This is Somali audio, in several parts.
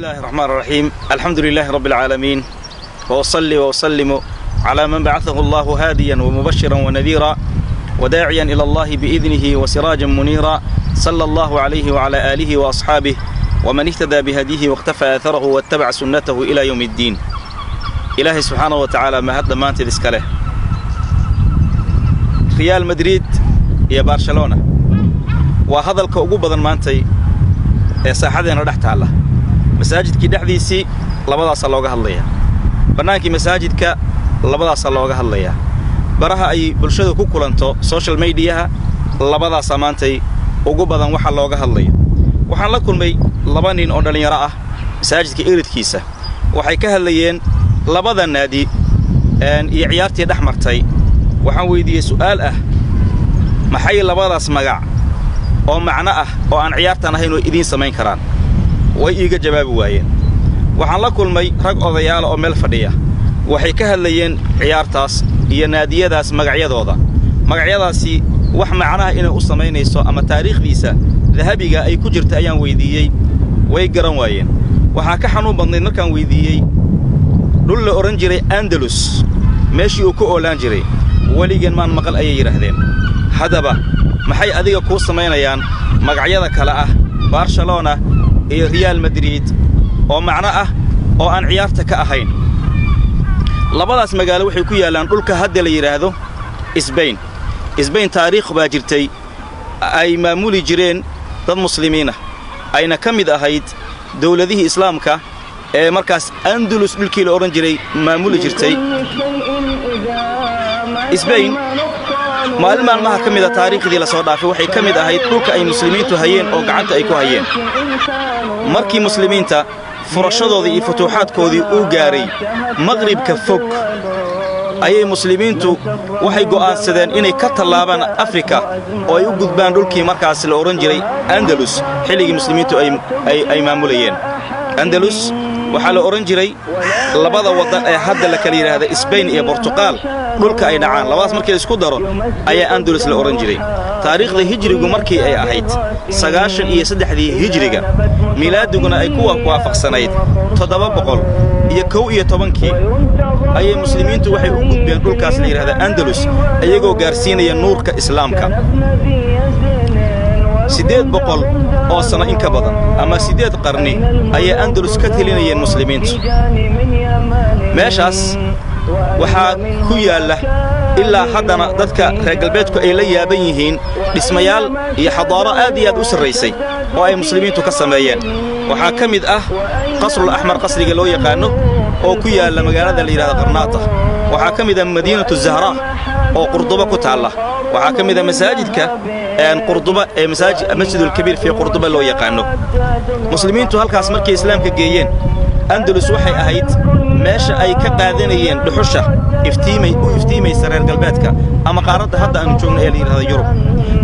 الله الرحمن الرحيم. الحمد لله رب العالمين، وأصلي وأسلم على من بعثه الله هاديا ومبشرا ونذيرا وداعيا إلى الله بإذنه وسراجا منيرا، صلى الله عليه وعلى آله وأصحابه ومن اهتدى بهديه واقتفى أثره واتبع سنته إلى يوم الدين. إلهي سبحانه وتعالى ما هذا ما أنت ذكره. ريال مدريد يا برشلونة وهذا الكوكب بدل ما أنت ساحدنا رحت الله مساجد كي دحديسي لبدا صلوغا هليا بنانكي مساجدك لبدا صلوغا هليا baraha ay bulshada ku kulanto social media labada samaantay ugu badan waxa looga hadlayo. Waxaan la kulmay laba nin oo dhalinyaro ah masaajidka iridkiisa waxay ka hadlayeen labada naadi iyo ciyaartii dhaxmartay. Waxaan weydiiyay su'aal ah maxay labadaas magac oo macna ah oo aan ciyaartan ahayn oo idin sameyn karaan. way iiga jawaabi waayeen. Waxaan la kulmay rag odayaal oo meel fadhiya waxay ka hadlayeen ciyaartaas iyo naadiyadaas magacyadooda. magacyadaasi wax macnaha inay u sameynayso ama taariikhdiisa dahabiga ay ku jirto ayaan weydiiyay way garan waayeen. waxa ka xanuun badnay markaan weydiiyay dhul la oran jiray Andalus meeshii uu ku oolaan jiray waligan maan maqal ayay yiraahdeen. hadaba maxay adiga ku sameynayaan magacyada kala ah Barcelona iyo Real Madrid oo macna ah oo aan ciyaarta ka ahayn. labadaas magaalo waxay ku yaalaan dhulka hadda la yiraahdo Spain. Spain taariikh baa jirtay ay maamuli jireen dad muslimiin ah ayna kamid ahayd dawladihii islaamka ee markaas Andalus dhulkii la oran jiray maamuli jirtay. Spain maalmaha kamid ah taariikhdii la soo dhaafay waxay kamid ahayd dhulka ay muslimiintu hayeen oo gacanta ay ku hayeen. markii muslimiinta furashadoodii iyo futuuxaadkoodii uu gaaray maqribka fog ayay muslimiintu waxay go'aansadeen inay ka tallaabaan Afrika oo ay u gudbaan dhulkii markaas la oran jiray Andalus xilligii muslimiintu ay maamulayeen. Andalus waxa la oran jiray labada wadan ee hadda la kala yiraahdo Spain iyo Portugal dhulka ay dhacaan labadaas markii isku daro ayaa Andalus la oran jiray. taariikhda hijrigu markii ay ahayd 93 hijriga milaadiguna ay ku waafaqsanayd 711 ayay muslimiintu waxay u gudbeen dhulkaas la yiraahdo Andalus ayagoo gaarsiinaya nuurka islaamka. 800 oo sano in ka badan ama 8 qarni ayay Andalus ka talinayeen muslimiintu. meeshaas waxa ku yaala ilaa haddana dadka reer galbeedku ay la yaaban yihiin dhismayaal iyo xadaaro aad iyo aad u sareysay oo ay muslimiintu ka sameeyeen. waxa kamid ah qasrul ahmar qasriga loo yaqaano oo ku yaala magaalada la yiraahdo Qarnaata. waxa kamid ah Madiinatu Zahra oo Qurduba ku taala. waxa kamid ah masaajidka Qurduba ee masjidul kabiir fi Qurduba loo yaqaano. muslimiintu halkaas markii islaamka geeyeen Andalus waxay ahayd meesha ay ka qaadanayeen dhuxusha iftiimay reer galbeedka ama qaaradda hadda aan joogno ee la yiraahdo Yurub.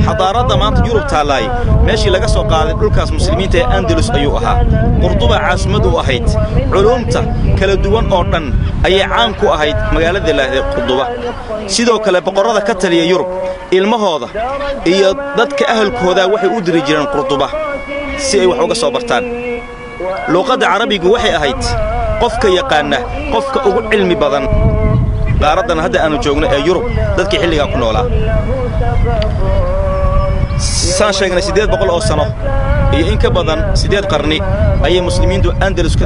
xadaarada maanta Yurub taalaay meeshii laga soo qaaday dhulkaas muslimiinta ee Andalus ayuu ahaa. Qurduba caasimad u ahayd culumta kala duwan oo dhan ayay caan ku ahayd magaalada la yiraahdo Qurduba. sidoo kale boqorada ka taliya Yurub ilmahooda iyo dadka ahalkooda waxay u diri jireen Qurduba si ay wax uga soo bartaan. luqadda carabigu waxay ahayd qofka yaqaana qofka ugu cilmi badan qaaradan hadda aanu joogno ee Yurub dadka xilliga ku noolaa. saan sheegnay 800 oo sano iyo in ka badan 8 qarni ayay muslimiintu Andalus ka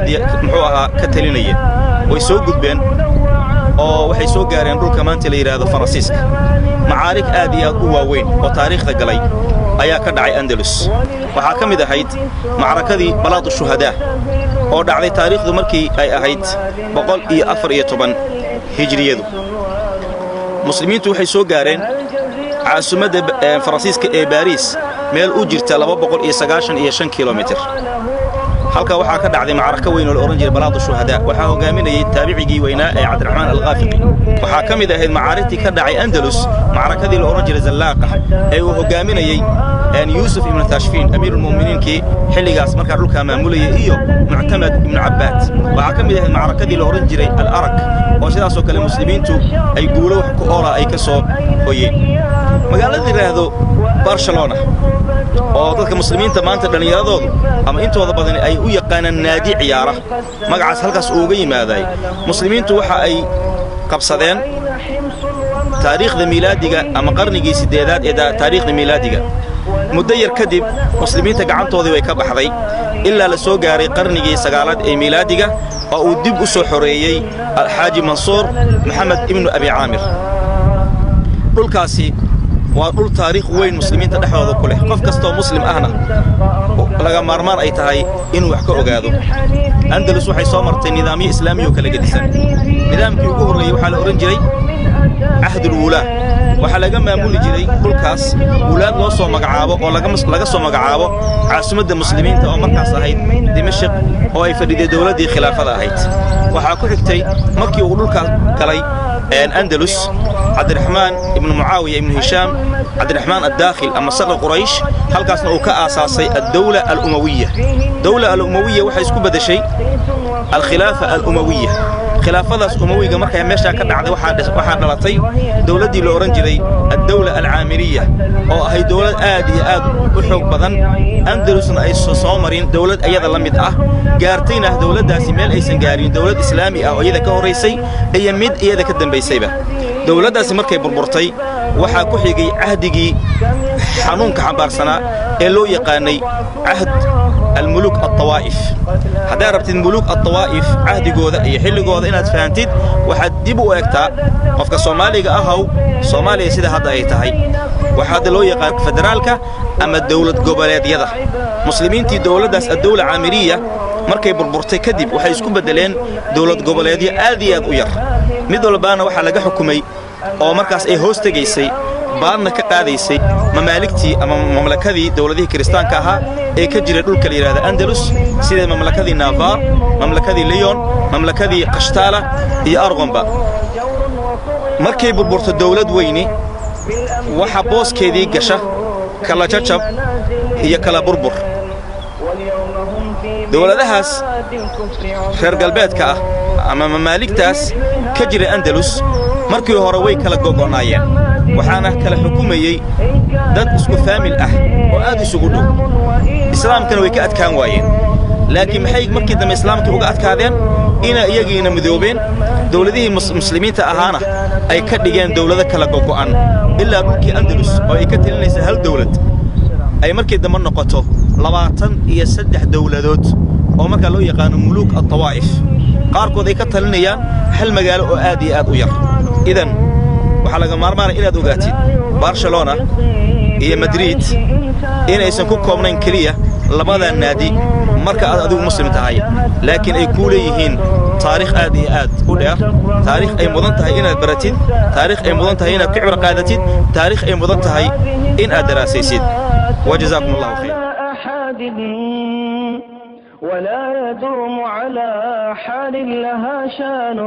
talinayeen. way soo gudbeen oo waxay soo gaareen dhulka maanta la yiraahdo Faransiiska. macaarig aad iyo aad u waaweyn oo taariikhda galay ayaa ka dhacay Andalus. waxa kamid ahayd macrakadii Balaad Shuhadaa oo dhacday taariikhdu markii ay ahayd 114 hijriyadu. muslimiintu waxay soo gaareen caasimadda Faransiiska ee Paris meel u jirta 295 kilomitir. halka waxa ka dhacday macraka weyn oo la oran jiray Balaad Shuhadaa. waxa hogaaminayay taabicigii weynaa ee Cabdiraxmaan al-Ghafiqi. waxa kamid ahayd macaarigtii ka dhacay Andalus macrakadii la oran jiray Zallaaqa ee uu hogaaminayay Yusuf ibn Tashfin amiirul muuminiinkii xilligaas markaa dhulka maamulayay iyo Mu'tamad ibn Abbad. waxa kamid ahayd macrakadii la oran jiray Al-Araq oo sidaas oo kale muslimiintu ay guulo wax ku oolaa ay ka soo hoyeen. magaalada yiraahdo Barcelona oo dadka muslimiinta maanta dhalinyaradoodu ama intooda badan ay u yaqaanaan naadi ciyaara magacaas halkaas uga yimaaday muslimiintu waxa ay qabsadeen taariikhda miilaadiga ama qarnigii 8aad ee taariikhda miilaadiga muddo yar kadib muslimiinta gacantoodii way ka baxday ilaa la soo gaaray qarnigii 9aad ee miilaadiga oo uu dib u soo xoreeyay Alxaaji Mansuur Maxamed ibn Abi Aamir dhulkaasi waa dhul taariikh weyn muslimiinta dhexdooda ku leh qof kasta oo muslim ahna laga maarmaan ay tahay inuu wax ka ogaado Andalus waxay soo martay nidaamyo islaami oo kala gedisan nidaamkii ugu horeeyay waxa la oran jiray عهد الولاة وحلقة مامول جري كل كاس ولاد لو صو مقعابه ولا لقى صو مقعابه عاصمة المسلمين تأو مركز هيد دمشق أو أي فريد دولة دي خلافة هيد وحاكو حكتي مكي وقولوا كلي الأندلس عبد الرحمن ابن معاوية ابن هشام عبد الرحمن الداخل أما صغر قريش هل كاسنا وكا أساسي الدولة الأموية دولة الأموية وحي سكوبة دا شيء الخلافة الأموية خلافة أموية مركز ماشا كدعد واحد دلطي دولة دي لورنجري الدولة العامرية أو هي دولة آدي وحوق بدن أندلسنا أي صومرين دولة أيضا لم يدعه جارتينه دولة داسمال أي سنجارين دولة إسلامي أو أيضا كوريسي أي مد أيضا كدن بيسيبه دولة داسي مركز بربرتي وحا كحيجي عهدي حنون كعبارسنا إلو يقاني عهد الملوك الطوائف هذا ربط الملوك الطوائف عهد جوذا يحل جوذا إنها تفهمتيد وحد يبوا أكتا قفك الصومالي أهو صومالي سيدا هذا أيتهاي وحد لو يقان فدرالك أما الدولة قبلات يده مسلمين تي دولة داس الدولة عامرية مركب بربرتي كذب وحيسكون بدلين دولة قبلات آذيات وير مدول بانا وحلقة حكومي أو مركز أي هوست جيسي بارنا كقاضيسي ممالكتي أما مملكتي دولة كريستان كها أي كجري دول كليرة هذا أندلس سيد مملكتي نافار مملكتي ليون مملكتي قشتالة هي أرغنبا مركب بربرت الدولة ويني وحبوس كذي قشة كلا تشب هي كلا بربر دولة دهاس خير قلبات كأ أما ممالكتاس كجري أندلس مركب هروي كلا جوجونايا وحنا كلا حكومي دad isku faamil ah oo aad isugu dhow islaamkana way ka adkaan waayeen laakiin maxay markii dambe islaamka uga adkaadeen ina iyagiina midoobeen dawladihii muslimiinta ahaana ay ka dhigeen dawlado kala go'an ilaa dhulkii Andalus oo ay ka talinaysa hal dawlad ay markii dambe noqoto 23 dawladood oo marka loo yaqaan muluk at-tawaif qaarkood ay ka talinayaan hal magaalo oo aad iyo aad u yar idan waxa laga maarmaanay inaad ogaatid Barcelona iyo Madrid inaysan ku koobnayn kaliya labada naadi marka aad adigu muslim tahay laakiin ay ku leeyihiin taariikh aad iyo aad u dheer taariikh ay mudan tahay inaad baratid taariikh ay mudan tahay inaad kicibra qaadatid taariikh ay mudan tahay in aad daraasaysid wajazakumullahu khayr ولا يدوم على حال لها شان